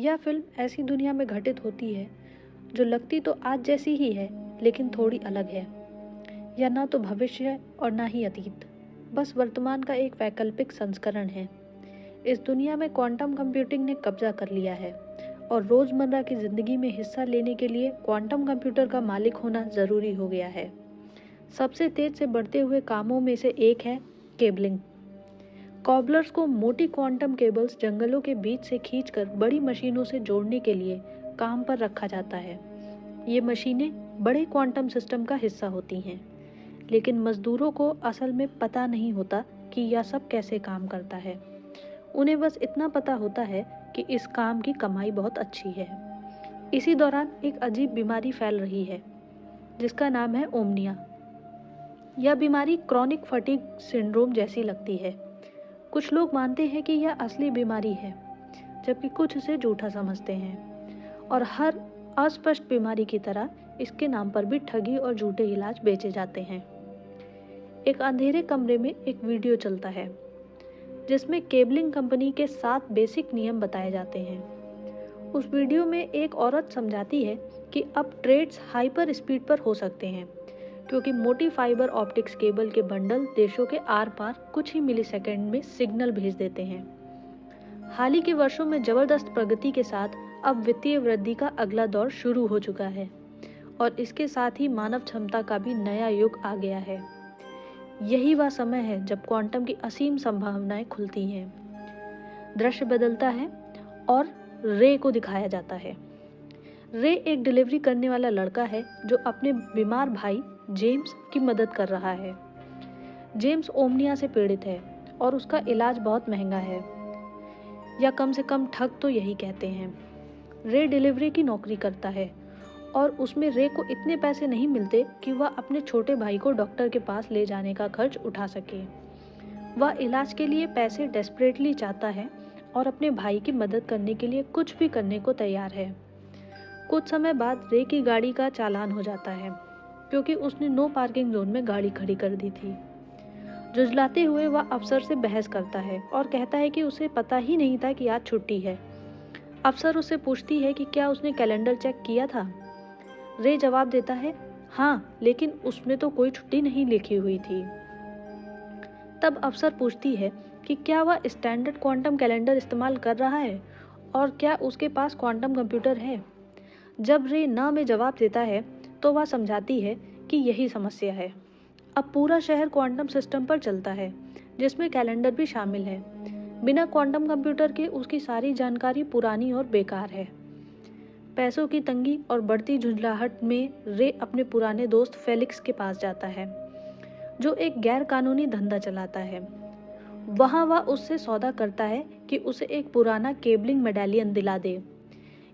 यह फिल्म ऐसी दुनिया में घटित होती है जो लगती तो आज जैसी ही है, लेकिन थोड़ी अलग है। यह ना तो भविष्य है और ना ही अतीत, बस वर्तमान का एक वैकल्पिक संस्करण है। इस दुनिया में क्वांटम कंप्यूटिंग ने कब्जा कर लिया है और रोजमर्रा की जिंदगी में हिस्सा लेने के लिए क्वांटम कंप्यूटर का मालिक होना जरूरी हो गया है। सबसे तेज से बढ़ते हुए कामों में से एक है केबलिंग। कॉबलर्स को मोटी क्वांटम केबल्स जंगलों के बीच से खींचकर बड़ी मशीनों से जोड़ने के लिए काम पर रखा जाता है। ये मशीनें बड़े क्वांटम सिस्टम का हिस्सा होती हैं, लेकिन मजदूरों को असल में पता नहीं होता कि यह सब कैसे काम करता है। उन्हें बस इतना पता होता है कि इस काम की कमाई बहुत अच्छी है। इसी दौरान एक अजीब बीमारी फैल रही है जिसका नाम है ओमनिया। यह बीमारी क्रॉनिक फटीग सिंड्रोम जैसी लगती है। कुछ लोग मानते हैं कि यह असली बीमारी है, जबकि कुछ इसे झूठा समझते हैं, और हर अस्पष्ट बीमारी की तरह इसके नाम पर भी ठगी और झूठे इलाज बेचे जाते हैं। एक अंधेरे कमरे में एक वीडियो चलता है जिसमें केबलिंग कंपनी के 7 बेसिक नियम बताए जाते हैं। उस वीडियो में एक औरत समझाती है कि अब ट्रेड्स हाइपर स्पीड पर हो सकते हैं, क्योंकि मोटी फाइबर ऑप्टिक्स केबल के बंडल देशों के आर पार कुछ ही मिलीसेकंड में सिग्नल भेज देते हैं। हाल ही के वर्षों में जबरदस्त प्रगति के साथ अब वित्तीय वृद्धि का अगला दौर शुरू हो चुका है और इसके साथ ही मानव क्षमता का भी नया युग आ गया है। यही वह समय है जब क्वांटम की असीम संभावनाएं खुलती हैं। दृश्य बदलता है और रे को दिखाया जाता है। रे एक डिलीवरी करने वाला लड़का है जो अपने बीमार भाई जेम्स की मदद कर रहा है। जेम्स ओमनिया से पीड़ित है और उसका इलाज बहुत महंगा है, या कम से कम ठग तो यही कहते हैं। रे डिलीवरी की नौकरी करता है और उसमें रे को इतने पैसे नहीं मिलते कि वह अपने छोटे भाई को डॉक्टर के पास ले जाने का खर्च उठा सके। वह इलाज के लिए पैसे डेस्परेटली चाहता है और अपने भाई की मदद करने के लिए कुछ भी करने को तैयार है। कुछ समय बाद रे की गाड़ी का चालान हो जाता है क्योंकि उसने नो पार्किंग जोन में गाड़ी खड़ी कर दी थी। जुझलाते हुए वह अफसर से बहस करता है और कहता है कि उसे पता ही नहीं था कि आज छुट्टी है। अफसर उससे पूछती है कि क्या उसने कैलेंडर चेक किया था। रे जवाब देता है, हाँ, लेकिन उसमें तो कोई छुट्टी नहीं लिखी हुई थी। तब अफसर पूछती है कि क्या वह स्टैंडर्ड क्वांटम कैलेंडर इस्तेमाल कर रहा है और क्या उसके पास क्वांटम कंप्यूटर है। जब रे ना में जवाब देता है तो वह समझाती है कि यही समस्या है। अब पूरा शहर क्वांटम सिस्टम पर चलता है, जिसमें कैलेंडर भी शामिल है। बिना क्वांटम कंप्यूटर के उसकी सारी जानकारी पुरानी और बेकार है। पैसों की तंगी और बढ़ती झुंझलाहट में रे अपने पुराने दोस्त फेलिक्स के पास जाता है, जो एक गैर कानूनी धंधा चलाता है। वहाँ वह उससे सौदा करता है कि उसे एक पुराना केबलिंग मेडालियन दिला दे।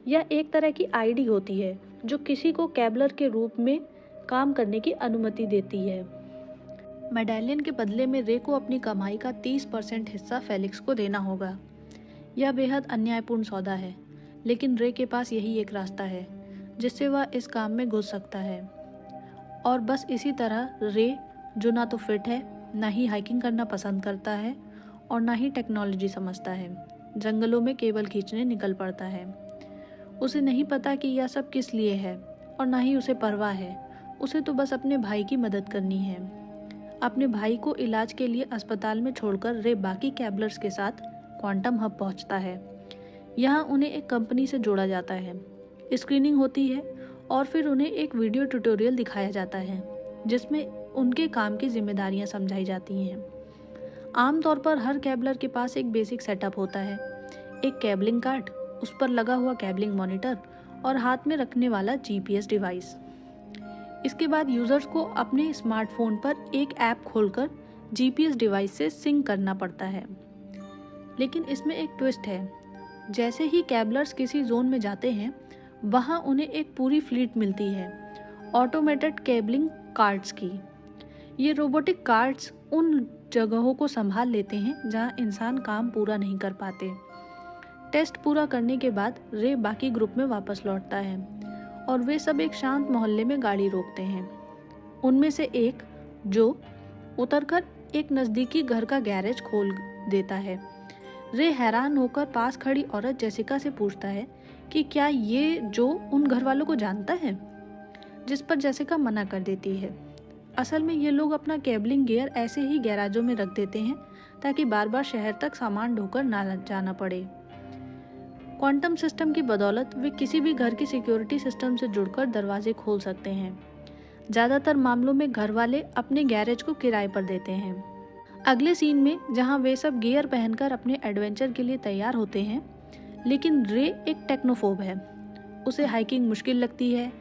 यह एक तरह की आईडी होती है जो किसी को कैबलर के रूप में काम करने की अनुमति देती है। मेडालियन के बदले में रे को अपनी कमाई का 30% हिस्सा फेलिक्स को देना होगा। यह बेहद अन्यायपूर्ण सौदा है, लेकिन रे के पास यही एक रास्ता है जिससे वह इस काम में घुस सकता है। और बस इसी तरह रे, जो ना तो फिट है, ना ही हाइकिंग करना पसंद करता है और ना ही टेक्नोलॉजी समझता है, जंगलों में केबल खींचने निकल पड़ता है। उसे नहीं पता कि यह सब किस लिए है और ना ही उसे परवाह है। उसे तो बस अपने भाई की मदद करनी है। अपने भाई को इलाज के लिए अस्पताल में छोड़कर रे बाकी कैबलर्स के साथ क्वांटम हब पहुंचता है। यहाँ उन्हें एक कंपनी से जोड़ा जाता है, स्क्रीनिंग होती है और फिर उन्हें एक वीडियो ट्यूटोरियल दिखाया जाता है जिसमें उनके काम की जिम्मेदारियां समझाई जाती हैं। आमतौर पर हर कैबलर के पास एक बेसिक सेटअप होता है, एक केबलिंग कार्ड, उस पर लगा हुआ केबलिंग मॉनिटर और हाथ में रखने वाला जीपीएस डिवाइस। इसके बाद यूजर्स को अपने स्मार्टफोन पर एक ऐप खोलकर जीपीएस डिवाइस से सिंक करना पड़ता है। लेकिन इसमें एक ट्विस्ट है। जैसे ही कैबलर्स किसी जोन में जाते हैं, वहां उन्हें एक पूरी फ्लीट मिलती है ऑटोमेटेड केबलिंग कार्ड्स की। ये रोबोटिक कार्ड्स उन जगहों को संभाल लेते हैं जहां इंसान काम पूरा नहीं कर पाते। टेस्ट पूरा करने के बाद रे बाकी ग्रुप में वापस लौटता है और वे सब एक शांत मोहल्ले में गाड़ी रोकते हैं। उनमें से एक, जो उतरकर एक नज़दीकी घर का गैरेज खोल देता है। रे हैरान होकर पास खड़ी औरत जेसिका से पूछता है कि क्या ये जो उन घर वालों को जानता है, जिस पर जेसिका मना कर देती है। असल में ये लोग अपना केबलिंग गियर ऐसे ही गैराजों में रख देते हैं ताकि बार बार शहर तक सामान ढोकर ना जाना पड़े। क्वांटम सिस्टम की बदौलत वे किसी भी घर की सिक्योरिटी सिस्टम से जुड़कर दरवाजे खोल सकते हैं। ज़्यादातर मामलों में घर वाले अपने गैरेज को किराए पर देते हैं। अगले सीन में जहां वे सब गियर पहनकर अपने एडवेंचर के लिए तैयार होते हैं, लेकिन रे एक टेक्नोफोब है। उसे हाइकिंग मुश्किल लगती है,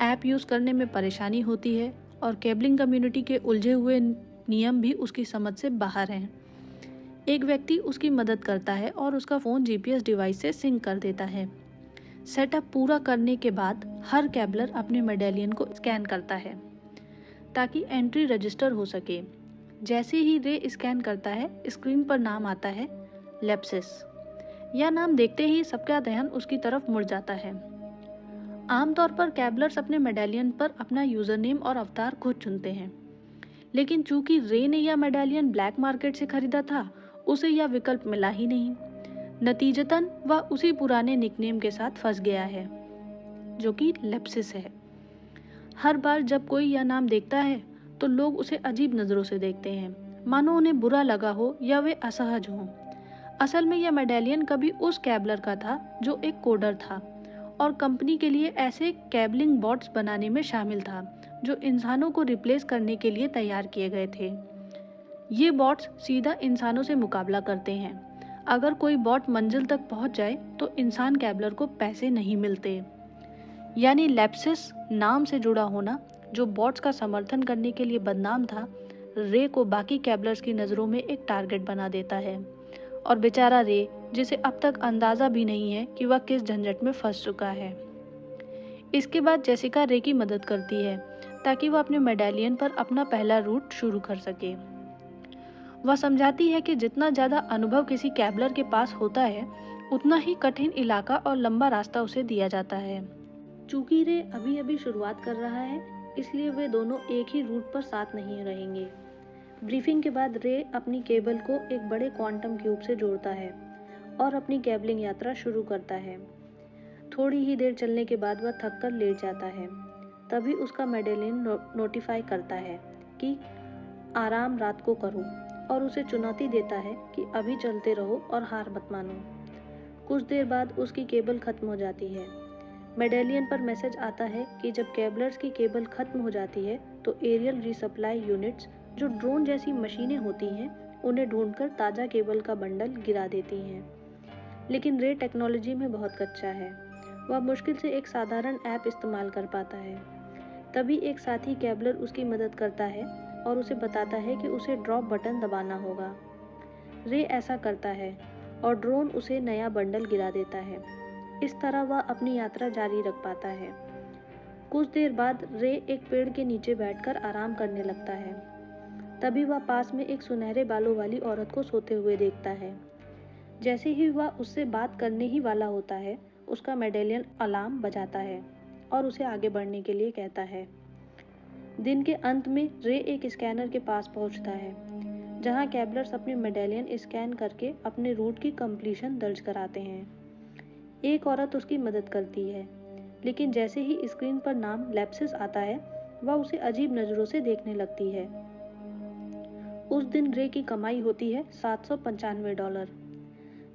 ऐप यूज़ करने में परेशानी होती है और केबलिंग कम्युनिटी के उलझे हुए नियम भी उसकी समझ से बाहर हैं। एक व्यक्ति उसकी मदद करता है और उसका फ़ोन जीपीएस डिवाइस से सिंक कर देता है। सेटअप पूरा करने के बाद हर केबलर अपने मेडेलियन को स्कैन करता है ताकि एंट्री रजिस्टर हो सके। जैसे ही रे स्कैन करता है, स्क्रीन पर नाम आता है लेप्सिस। यह नाम देखते ही सबका ध्यान उसकी तरफ मुड़ जाता है। आमतौर पर केबलर्स अपने मेडेलियन पर अपना यूज़र नेम और अवतार खुद चुनते हैं, लेकिन चूंकि रे ने यह मेडेलियन ब्लैक मार्केट से खरीदा था, उसे यह विकल्प मिला ही नहीं। नतीजतन वह उसी पुराने निकनेम के साथ फंस गया है, जो कि लेप्सिस है। हर बार जब कोई यह नाम देखता है तो लोग उसे अजीब नज़रों से देखते हैं, मानो उन्हें बुरा लगा हो या वे असहज हों। असल में यह मेडेलियन कभी उस केबलर का था जो एक कोडर था और कंपनी के लिए ऐसे केबलिंग बॉट्स बनाने में शामिल था जो इंसानों को रिप्लेस करने के लिए तैयार किए गए थे। ये बॉट्स सीधा इंसानों से मुकाबला करते हैं। अगर कोई बॉट मंजिल तक पहुंच जाए तो इंसान केबलर को पैसे नहीं मिलते। यानी लेप्सिस नाम से जुड़ा होना, जो बॉट्स का समर्थन करने के लिए बदनाम था, रे को बाकी केबलर्स की नज़रों में एक टारगेट बना देता है। और बेचारा रे, जिसे अब तक अंदाज़ा भी नहीं है कि वह किस झंझट में फंस चुका है। इसके बाद जेसिका रे की मदद करती है ताकि वह अपने मेडेलियन पर अपना पहला रूट शुरू कर सके। वह समझाती है कि जितना ज़्यादा अनुभव किसी केबलर के पास होता है, उतना ही कठिन इलाका और लंबा रास्ता उसे दिया जाता है। चूंकि रे अभी अभी शुरुआत कर रहा है, इसलिए वे दोनों एक ही रूट पर साथ नहीं रहेंगे। ब्रीफिंग के बाद रे अपनी केबल को एक बड़े क्वांटम क्यूब से जोड़ता है और अपनी केबलिंग यात्रा शुरू करता है। थोड़ी ही देर चलने के बाद वह थक कर लेट जाता है। तभी उसका मेडेलियन नोटिफाई करता है कि आराम रात को करो, और उसे चुनौती देता है कि अभी चलते रहो और हार मत मानो। कुछ देर बाद उसकी केबल खत्म हो जाती है। मेडेलियन पर मैसेज आता है कि जब केबलर्स की केबल खत्म हो जाती है तो एरियल रिसप्लाई यूनिट्स, जो ड्रोन जैसी मशीनें होती हैं, उन्हें ढूंढकर ताज़ा केबल का बंडल गिरा देती हैं। लेकिन रे टेक्नोलॉजी में बहुत कच्चा है। वह मुश्किल से एक साधारण ऐप इस्तेमाल कर पाता है। तभी एक साथी केबलर उसकी मदद करता है और उसे बताता है कि उसे ड्रॉप बटन दबाना होगा। रे ऐसा करता है और ड्रोन उसे नया बंडल गिरा देता है। इस तरह वह अपनी यात्रा जारी रख पाता है। कुछ देर बाद रे एक पेड़ के नीचे बैठकर आराम करने लगता है। तभी वह पास में एक सुनहरे बालों वाली औरत को सोते हुए देखता है। जैसे ही वह उससे बात करने ही वाला होता है, उसका मेडेलियन अलार्म बजाता है और उसे आगे बढ़ने के लिए कहता है। दिन के अंत में रे एक स्कैनर के पास पहुंचता है, जहां केबलर्स अपने मेडेलियन स्कैन करके अपने रूट की कंप्लीशन दर्ज कराते हैं। एक औरत उसकी मदद करती है, लेकिन जैसे ही स्क्रीन पर नाम लेप्सिस आता है, वह उसे अजीब नज़रों से देखने लगती है। उस दिन रे की कमाई होती है $795।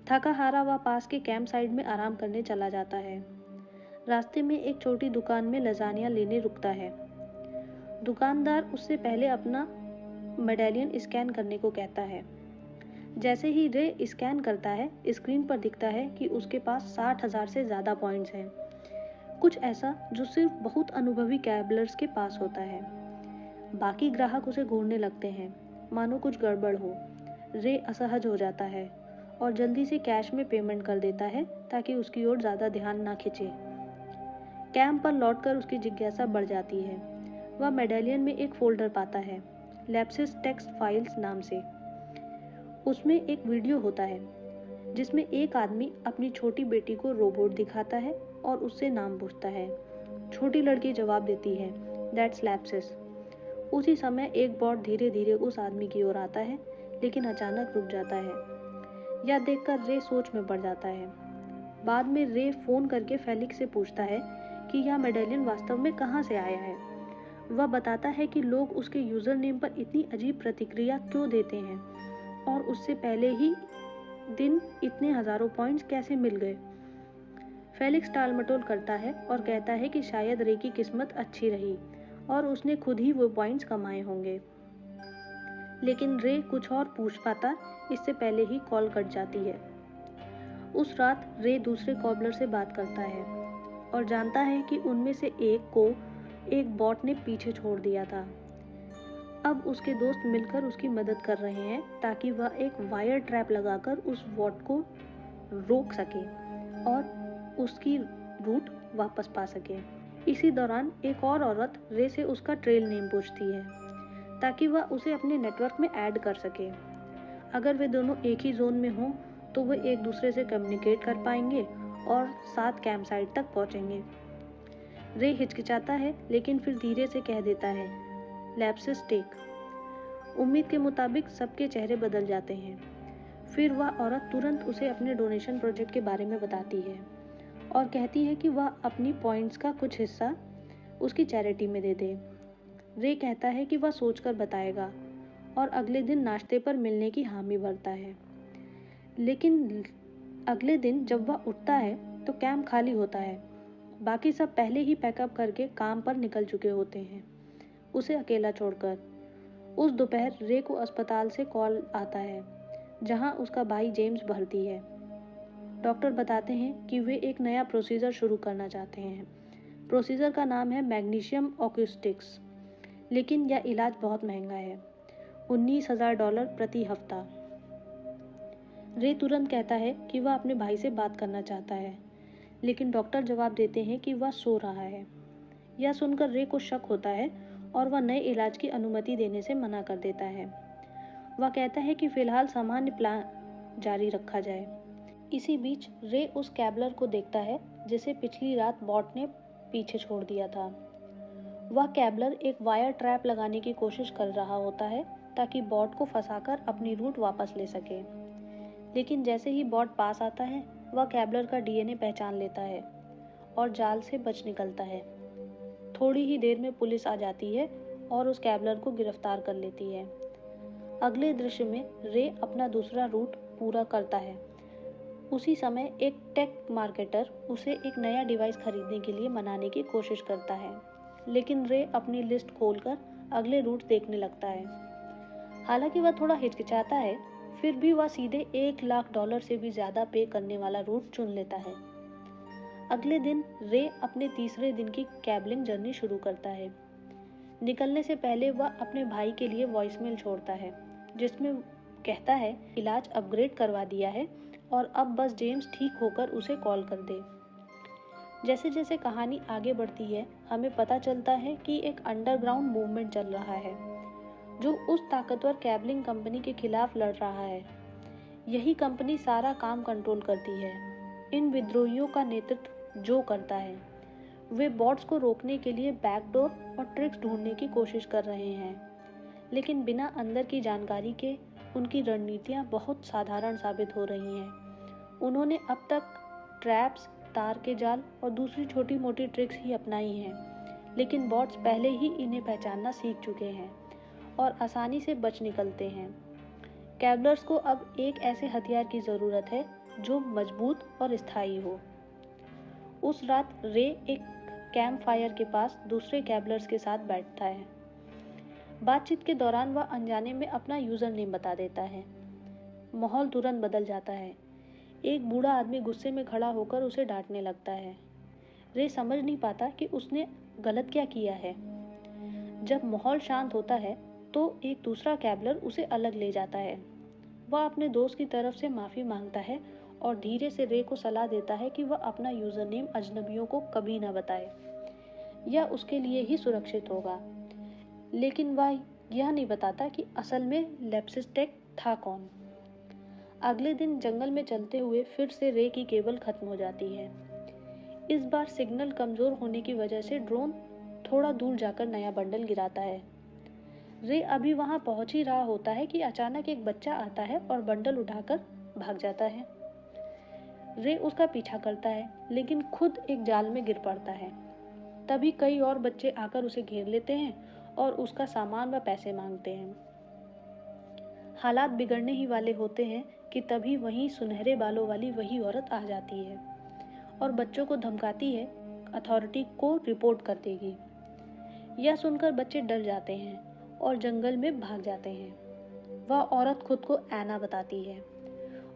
थका हारा वह पास के कैंप साइट में आराम करने चला जाता है। रास्ते में एक छोटी दुकान में लजानिया लेने रुकता है। दुकानदार उससे पहले अपना मेडेलियन स्कैन करने को कहता है। जैसे ही रे स्कैन करता है, स्क्रीन पर दिखता है कि उसके पास 60,000 से ज़्यादा पॉइंट्स हैं। कुछ ऐसा जो सिर्फ बहुत अनुभवी कैबलर्स के पास होता है। बाकी ग्राहक उसे घूरने लगते हैं, मानो कुछ गड़बड़ हो। रे असहज हो जाता है और जल्दी से कैश में पेमेंट कर देता है ताकि उसकी ओर ज़्यादा ध्यान ना खिंचे। कैंप पर लौटकर उसकी जिज्ञासा बढ़ जाती है। वह मेडेलियन में एक फोल्डर पाता है, लेप्सिस टेक्स्ट फाइल्स नाम से। उसमें एक वीडियो होता है जिसमें एक आदमी अपनी छोटी बेटी को रोबोट दिखाता है और उससे नाम पूछता है। छोटी लड़की जवाब देती है, दैट्स लेप्सिस। उसी समय एक बॉट धीरे धीरे उस आदमी की ओर आता है, लेकिन अचानक रुक जाता है। यह देखकर रे सोच में पड़ जाता है। बाद में रे फ़ोन करके फेलिक्स से पूछता है कि यह मेडेलियन वास्तव में कहाँ से आया है। वह बताता है कि लोग उसके यूज़र नेम पर इतनी अजीब प्रतिक्रिया क्यों देते हैं और उससे पहले ही दिन इतने हज़ारों पॉइंट्स कैसे मिल गए। फेलिक्स टालमटोल करता है और कहता है कि शायद रे की किस्मत अच्छी रही और उसने खुद ही वो पॉइंट्स कमाए होंगे। लेकिन रे कुछ और पूछ पाता इससे पहले ही कॉल कट जाती है। उस रात रे दूसरे कॉबलर से बात करता है और जानता है कि उनमें से एक को एक बॉट ने पीछे छोड़ दिया था। अब उसके दोस्त मिलकर उसकी मदद कर रहे हैं ताकि वह एक वायर ट्रैप लगाकर उस बॉट को रोक सके और उसकी रूट वापस पा सके। इसी दौरान एक और औरत रे से उसका ट्रेल नेम पूछती है ताकि वह उसे अपने नेटवर्क में ऐड कर सके। अगर वे दोनों एक ही जोन में हों तो वे एक दूसरे से कम्युनिकेट कर पाएंगे और साथ कैंप साइट तक पहुंचेंगे। रे हिचकिचाता है लेकिन फिर धीरे से कह देता है, लैप्सिस टेक। उम्मीद के मुताबिक सबके चेहरे बदल जाते हैं। फिर वह औरत तुरंत उसे अपने डोनेशन प्रोजेक्ट के बारे में बताती है और कहती है कि वह अपनी पॉइंट्स का कुछ हिस्सा उसकी चैरिटी में दे दे। रे कहता है कि वह सोचकर बताएगा और अगले दिन नाश्ते पर मिलने की हामी भरता है। लेकिन अगले दिन जब वह उठता है तो कैंप खाली होता है। बाकी सब पहले ही पैकअप करके काम पर निकल चुके होते हैं, उसे अकेला छोड़कर। उस दोपहर रे को अस्पताल से कॉल आता है जहां उसका भाई जेम्स भर्ती है। डॉक्टर बताते हैं कि वे एक नया प्रोसीजर शुरू करना चाहते हैं। प्रोसीजर का नाम है मैग्नीशियम ऑक्यूस्टिक्स, लेकिन यह इलाज बहुत महंगा है, $19,000 प्रति हफ्ता। रे तुरंत कहता है कि वह अपने भाई से बात करना चाहता है, लेकिन डॉक्टर जवाब देते हैं कि वह सो रहा है। यह सुनकर रे को शक होता है और वह नए इलाज की अनुमति देने से मना कर देता है। वह कहता है कि फिलहाल सामान्य प्लान जारी रखा जाए। इसी बीच रे उस कैबलर को देखता है जिसे पिछली रात बॉट ने पीछे छोड़ दिया था। वह कैबलर एक वायर ट्रैप लगाने की कोशिश कर रहा होता है ताकि बॉट को फंसाकर अपनी रूट वापस ले सके। लेकिन जैसे ही बॉट पास आता है वह कैबलर का डीएनए पहचान लेता है और जाल से बच निकलता है। थोड़ी ही देर में पुलिस आ जाती है और उस कैबलर को गिरफ्तार कर लेती है। अगले दृश्य में रे अपना दूसरा रूट पूरा करता है। उसी समय एक टेक मार्केटर उसे एक नया डिवाइस खरीदने के लिए मनाने की कोशिश करता है, लेकिन रे अपनी लिस्ट खोलकर अगले रूट देखने लगता है। हालांकि वह थोड़ा हिचकिचाता है, फिर भी वह सीधे $1,00,000 से भी ज़्यादा पे करने वाला रूट चुन लेता है। अगले दिन रे अपने तीसरे दिन की कैबलिंग जर्नी शुरू करता है। निकलने से पहले वह अपने भाई के लिए वॉइसमेल छोड़ता है जिसमें कहता है इलाज अपग्रेड करवा दिया है और अब बस जेम्स ठीक होकर उसे कॉल कर दे। जैसे जैसे कहानी आगे बढ़ती है हमें पता चलता है कि एक अंडरग्राउंड मूवमेंट चल रहा है जो उस ताकतवर कैबलिंग कंपनी के खिलाफ लड़ रहा है। यही कंपनी सारा काम कंट्रोल करती है। इन विद्रोहियों का नेतृत्व जो करता है। वे बॉट्स को रोकने के लिए बैकडोर और ट्रिक्स ढूंढने की कोशिश कर रहे हैं, लेकिन बिना अंदर की जानकारी के उनकी रणनीतियां बहुत साधारण साबित हो रही हैं। उन्होंने अब तक ट्रैप्स, तार के जाल और दूसरी छोटी मोटी ट्रिक्स ही अपनाई हैं, लेकिन बॉट्स पहले ही इन्हें पहचानना सीख चुके हैं और आसानी से बच निकलते हैं। कैबलर्स को अब एक ऐसे हथियार की ज़रूरत है जो मजबूत और स्थायी हो। उस रात रे एक कैंप फायर के पास दूसरे कैबलर्स के साथ बैठता है। बातचीत के दौरान वह अनजाने में अपना यूज़र नेम बता देता है। माहौल तुरंत बदल जाता है। एक बूढ़ा आदमी गुस्से में खड़ा होकर उसे डांटने लगता है। रे समझ नहीं पाता कि उसने गलत क्या किया है। जब माहौल शांत होता है तो एक दूसरा कैबलर उसे अलग ले जाता है। वह अपने दोस्त की तरफ से माफ़ी मांगता है और धीरे से रे को सलाह देता है कि वह अपना यूज़र नेम अजनबियों को कभी ना बताए। यह उसके लिए ही सुरक्षित होगा। लेकिन वह यह नहीं बताता कि असल में लैप्सिस टेक था कौन। अगले दिन जंगल में चलते हुए फिर से रे की केबल खत्म हो जाती है। इस बार सिग्नल कमज़ोर होने की वजह से ड्रोन थोड़ा दूर जाकर नया बंडल गिराता है। रे अभी वहां पहुंच ही रहा होता है कि अचानक एक बच्चा आता है और बंडल उठाकर भाग जाता है। रे उसका पीछा करता है लेकिन खुद एक जाल में गिर पड़ता है। तभी कई और बच्चे आकर उसे घेर लेते हैं और उसका सामान व पैसे मांगते हैं। हालात बिगड़ने ही वाले होते हैं कि तभी वहीं सुनहरे बालों वाली वही औरत आ जाती है और बच्चों को धमकाती है अथॉरिटी को रिपोर्ट कर देगी। यह सुनकर बच्चे डर जाते हैं और जंगल में भाग जाते हैं। वह औरत खुद को ऐना बताती है।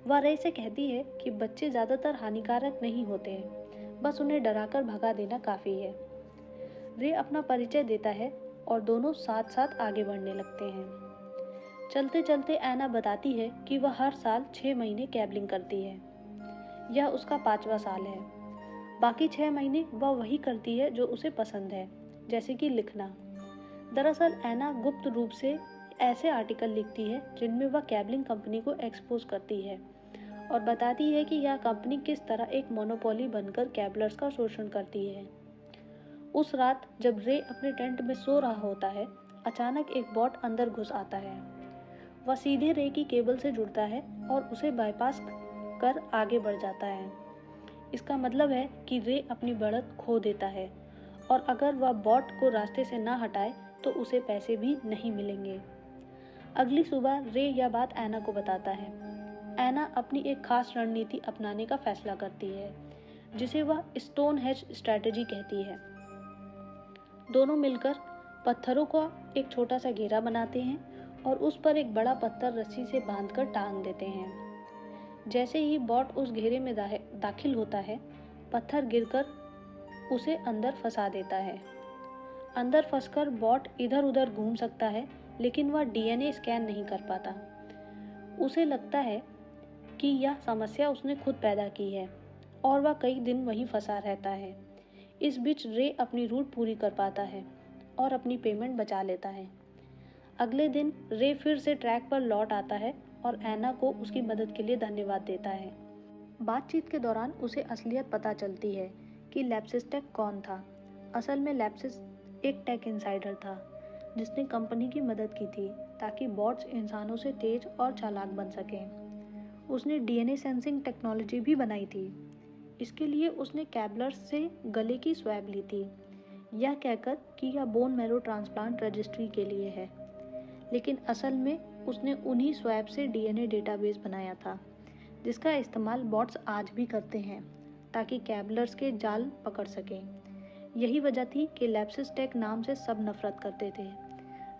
वह रे से कहती है कि बच्चे ज़्यादातर हानिकारक नहीं होते हैं, बस उन्हें डराकर भगा देना काफ़ी है। रे अपना परिचय देता है और दोनों साथ साथ आगे बढ़ने लगते हैं। चलते चलते ऐना बताती है कि वह हर साल 6 महीने कैबलिंग करती है। यह उसका 5वां साल है। बाकी 6 महीने वह वही करती है जो उसे पसंद है, जैसे कि लिखना। दरअसल ऐना गुप्त रूप से ऐसे आर्टिकल लिखती है जिनमें वह कैबलिंग कंपनी को एक्सपोज करती है और बताती है कि यह कंपनी किस तरह एक मोनोपोली बनकर कैबलर्स का शोषण करती है। उस रात जब रे अपने टेंट में सो रहा होता है, अचानक एक बॉट अंदर घुस आता है। वह सीधे रे की केबल से जुड़ता है और उसे बाईपास कर आगे बढ़ जाता है। इसका मतलब है कि रे अपनी बढ़त खो देता है और अगर वह बॉट को रास्ते से ना हटाए तो उसे पैसे भी नहीं मिलेंगे। अगली सुबह रे यह बात ऐना को बताता है। ऐना अपनी एक खास रणनीति अपनाने का फैसला करती है, जिसे वह स्टोन हेज स्ट्रैटेजी कहती है। दोनों मिलकर पत्थरों का एक छोटा सा घेरा बनाते हैं और उस पर एक बड़ा पत्थर रस्सी से बांधकर टांग देते हैं। जैसे ही बॉट उस घेरे में दाखिल होता है, पत्थर गिरकर उसे अंदर फंसा देता है। अंदर फंसकर बॉट इधर उधर घूम सकता है, लेकिन वह डीएनए स्कैन नहीं कर पाता। उसे लगता है कि यह समस्या उसने खुद पैदा की है और वह कई दिन वहीं फंसा रहता है। इस बीच रे अपनी रूट पूरी कर पाता है और अपनी पेमेंट बचा लेता है। अगले दिन रे फिर से ट्रैक पर लौट आता है और ऐना को उसकी मदद के लिए धन्यवाद देता है। बातचीत के दौरान उसे असलियत पता चलती है कि लैप्सिस टेक कौन था। असल में लैप्सिस एक टेक इनसाइडर था जिसने कंपनी की मदद की थी ताकि बॉट्स इंसानों से तेज और चालाक बन सकें। उसने डीएनए सेंसिंग टेक्नोलॉजी भी बनाई थी। इसके लिए उसने कैबलर्स से गले की स्वैब ली थी, यह कहकर कि यह बोन मैरो ट्रांसप्लांट रजिस्ट्री के लिए है। लेकिन असल में उसने उन्हीं स्वैब से डीएनए डेटाबेस बनाया था, जिसका इस्तेमाल बॉट्स आज भी करते हैं ताकि कैबलर्स के जाल पकड़ सकें। यही वजह थी कि लैप्सिस टेक नाम से सब नफरत करते थे।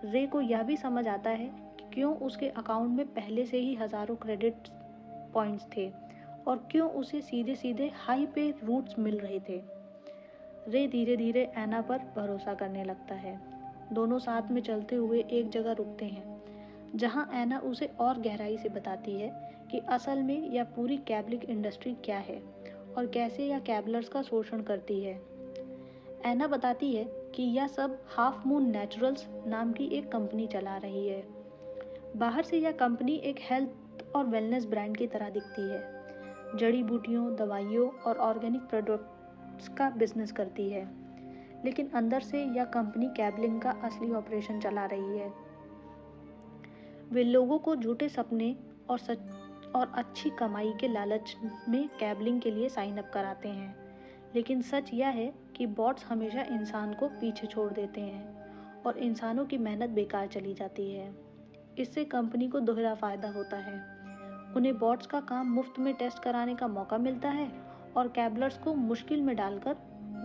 रे को यह भी समझ आता है कि क्यों उसके अकाउंट में पहले से ही हज़ारों क्रेडिट पॉइंट्स थे और क्यों उसे सीधे सीधे हाई पे रूट्स मिल रहे थे। रे धीरे धीरे ऐना पर भरोसा करने लगता है। दोनों साथ में चलते हुए एक जगह रुकते हैं, जहां ऐना उसे और गहराई से बताती है कि असल में यह पूरी कैबलिंग इंडस्ट्री क्या है और कैसे यह कैबलर्स का शोषण करती है। ऐना बताती है कि यह सब हाफ मून नेचुरल्स नाम की एक कंपनी चला रही है। बाहर से यह कंपनी एक हेल्थ और वेलनेस ब्रांड की तरह दिखती है। जड़ी बूटियों, दवाइयों और ऑर्गेनिक प्रोडक्ट्स का बिजनेस करती है, लेकिन अंदर से यह कंपनी कैबलिंग का असली ऑपरेशन चला रही है। वे लोगों को झूठे सपने और अच्छी कमाई के लालच में कैबलिंग के लिए साइन अप कराते हैं, लेकिन सच यह है कि बॉट्स हमेशा इंसान को पीछे छोड़ देते हैं और इंसानों की मेहनत बेकार चली जाती है। इससे कंपनी को दोहरा फायदा होता है। उन्हें बॉट्स का काम मुफ्त में टेस्ट कराने का मौका मिलता है और कैबलर्स को मुश्किल में डालकर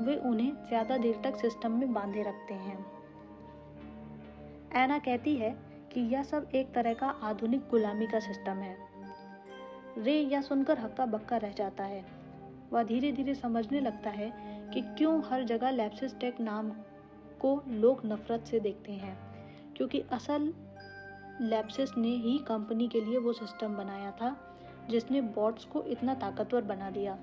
वे उन्हें ज़्यादा देर तक सिस्टम में बांधे रखते हैं। ऐना कहती है कि यह सब एक तरह का आधुनिक गुलामी का सिस्टम है। रे यह सुनकर हक्का बक्का रह जाता है। वह धीरे धीरे समझने लगता है कि क्यों हर जगह लैप्सिस टेक नाम को लोग नफरत से देखते हैं, क्योंकि असल लैप्सिस ने ही कंपनी के लिए वो सिस्टम बनाया था जिसने बॉट्स को इतना ताकतवर बना दिया।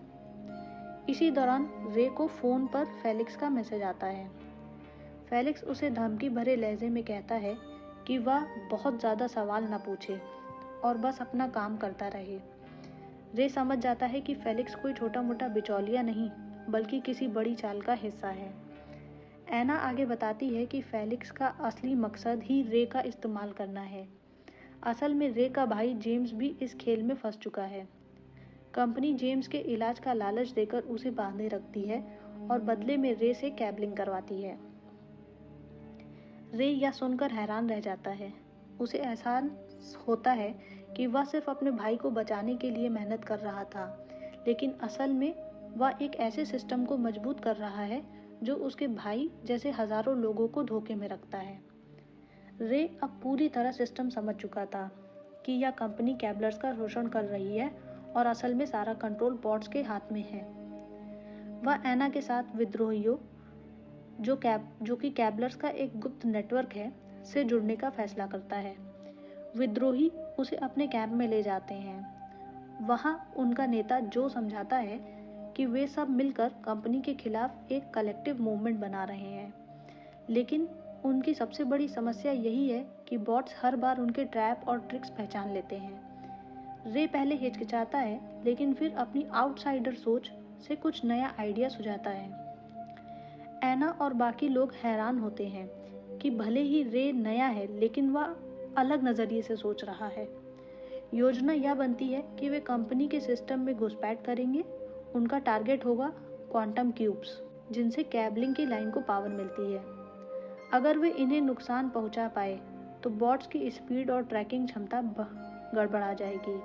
इसी दौरान रे को फ़ोन पर फेलिक्स का मैसेज आता है। फेलिक्स उसे धमकी भरे लहजे में कहता है कि वह बहुत ज़्यादा सवाल न पूछे और बस अपना काम करता रहे। रे समझ जाता है कि फेलिक्स कोई छोटा मोटा बिचौलिया नहीं, बल्कि किसी बड़ी चाल का हिस्सा है। ऐना आगे बताती है कि फेलिक्स का असली मकसद ही रे का इस्तेमाल करना है। असल में रे का भाई जेम्स भी इस खेल में फंस चुका है। कंपनी जेम्स के इलाज का लालच देकर उसे बांधे रखती है और बदले में रे से कैबलिंग करवाती है। रे यह सुनकर हैरान रह जाता है। उसे एहसास होता है कि वह सिर्फ अपने भाई को बचाने के लिए मेहनत कर रहा था, लेकिन असल में वह एक ऐसे सिस्टम को मजबूत कर रहा है जो उसके भाई जैसे हजारों लोगों को धोखे में रखता है। रे अब पूरी तरह सिस्टम समझ चुका था कि यह कंपनी कैबलर्स का शोषण कर रही है और असल में सारा कंट्रोल बॉट्स के हाथ में है। वह एना के साथ विद्रोहियों जो कि कैबलर्स का एक गुप्त नेटवर्क है से जुड़ने का फैसला करता है। विद्रोही उसे अपने कैंप में ले जाते हैं। वहाँ उनका नेता जो समझाता है कि वे सब मिलकर कंपनी के खिलाफ एक कलेक्टिव मूवमेंट बना रहे हैं, लेकिन उनकी सबसे बड़ी समस्या यही है कि बॉट्स हर बार उनके ट्रैप और ट्रिक्स पहचान लेते हैं। रे पहले हिचकिचाता है, लेकिन फिर अपनी आउटसाइडर सोच से कुछ नया आइडिया सुझाता है। एना और बाकी लोग हैरान होते हैं कि भले ही रे नया है, लेकिन वह अलग नज़रिए से सोच रहा है। योजना यह बनती है कि वे कंपनी के सिस्टम में घुसपैठ करेंगे। उनका टारगेट होगा क्वांटम क्यूब्स, जिनसे कैबलिंग की लाइन को पावर मिलती है। अगर वे इन्हें नुकसान पहुंचा पाए तो बॉट्स की स्पीड और ट्रैकिंग क्षमता गड़बड़ा जाएगी।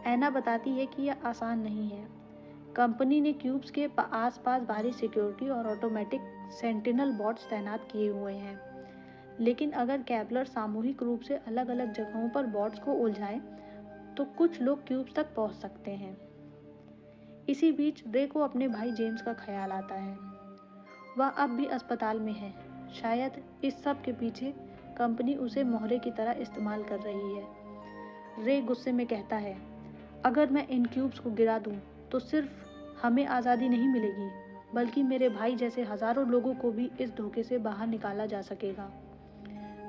एना बताती है कि यह आसान नहीं है। कंपनी ने क्यूब्स के आसपास भारी सिक्योरिटी और ऑटोमेटिक सेंटिनल बॉट्स तैनात किए हुए हैं, लेकिन अगर कैबलर सामूहिक रूप से अलग अलग जगहों पर बॉट्स को उलझाए तो कुछ लोग क्यूब्स तक पहुंच सकते हैं। इसी बीच रे को अपने भाई जेम्स का ख्याल आता है। वह अब भी अस्पताल में है। शायद इस सब के पीछे कंपनी उसे मोहरे की तरह इस्तेमाल कर रही है। रे गुस्से में कहता है, अगर मैं इन क्यूब्स को गिरा दूं तो सिर्फ हमें आज़ादी नहीं मिलेगी, बल्कि मेरे भाई जैसे हजारों लोगों को भी इस धोखे से बाहर निकाला जा सकेगा।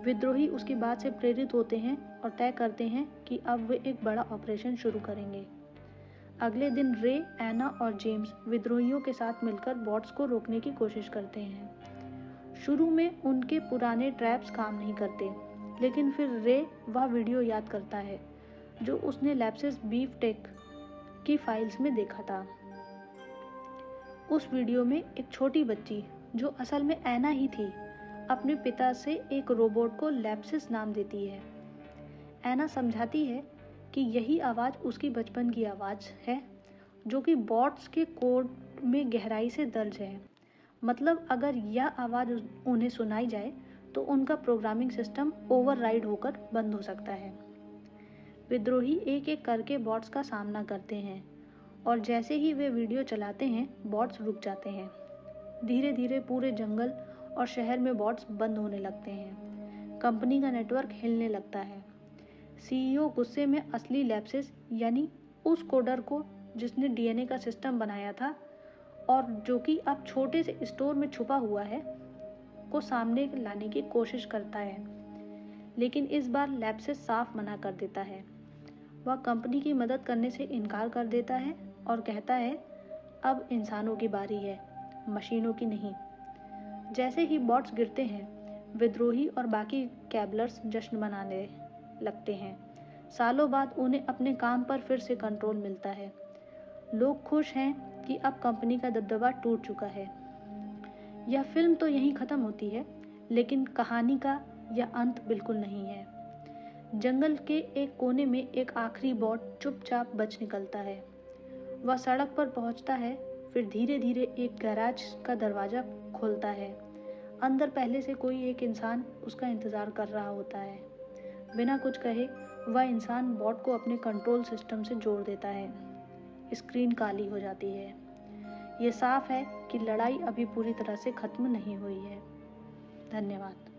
विद्रोही उसकी बात से प्रेरित होते हैं और तय करते हैं कि अब वे एक बड़ा ऑपरेशन शुरू करेंगे। अगले दिन रे, एना और जेम्स विद्रोहियों के साथ मिलकर बॉट्स को रोकने की कोशिश करते हैं। शुरू में उनके पुराने ट्रैप्स काम नहीं करते, लेकिन फिर रे वह वीडियो याद करता है जो उसने लैप्सिस बीफ टेक की फाइल्स में देखा था। उस वीडियो में एक छोटी बच्ची, जो असल में एना ही थी, अपने पिता से एक रोबोट को लैप्सिस नाम देती है। एना समझाती है कि यही आवाज़ उसकी बचपन की आवाज़ है, जो कि बॉट्स के कोड में गहराई से दर्ज है। मतलब अगर यह आवाज़ उन्हें सुनाई जाए तो उनका प्रोग्रामिंग सिस्टम ओवरराइड होकर बंद हो सकता है। विद्रोही एक एक करके बॉट्स का सामना करते हैं और जैसे ही वे वीडियो चलाते हैं बॉट्स रुक जाते हैं। धीरे धीरे पूरे जंगल और शहर में बॉट्स बंद होने लगते हैं। कंपनी का नेटवर्क हिलने लगता है। सीईओ गुस्से में असली लैप्सिस यानी उस कोडर को जिसने डीएनए का सिस्टम बनाया था और जो कि अब छोटे से स्टोर में छुपा हुआ है, को सामने लाने की कोशिश करता है, लेकिन इस बार लैप्सिस साफ मना कर देता है। वह कंपनी की मदद करने से इनकार कर देता है और कहता है, अब इंसानों की बारी है, मशीनों की नहीं। जैसे ही बॉट्स गिरते हैं, विद्रोही और बाकी कैबलर्स जश्न मनाने लगते हैं। सालों बाद उन्हें अपने काम पर फिर से कंट्रोल मिलता है। लोग खुश हैं कि अब कंपनी का दबदबा टूट चुका है। यह फिल्म तो यहीं ख़त्म होती है, लेकिन कहानी का यह अंत बिल्कुल नहीं है। जंगल के एक कोने में एक आखिरी बॉट चुपचाप बच निकलता है। वह सड़क पर पहुंचता है, फिर धीरे धीरे एक गैराज का दरवाज़ा खुलता है। अंदर पहले से कोई एक इंसान उसका इंतज़ार कर रहा होता है। बिना कुछ कहे वह इंसान बॉट को अपने कंट्रोल सिस्टम से जोड़ देता है। स्क्रीन काली हो जाती है। ये साफ है कि लड़ाई अभी पूरी तरह से ख़त्म नहीं हुई है। धन्यवाद।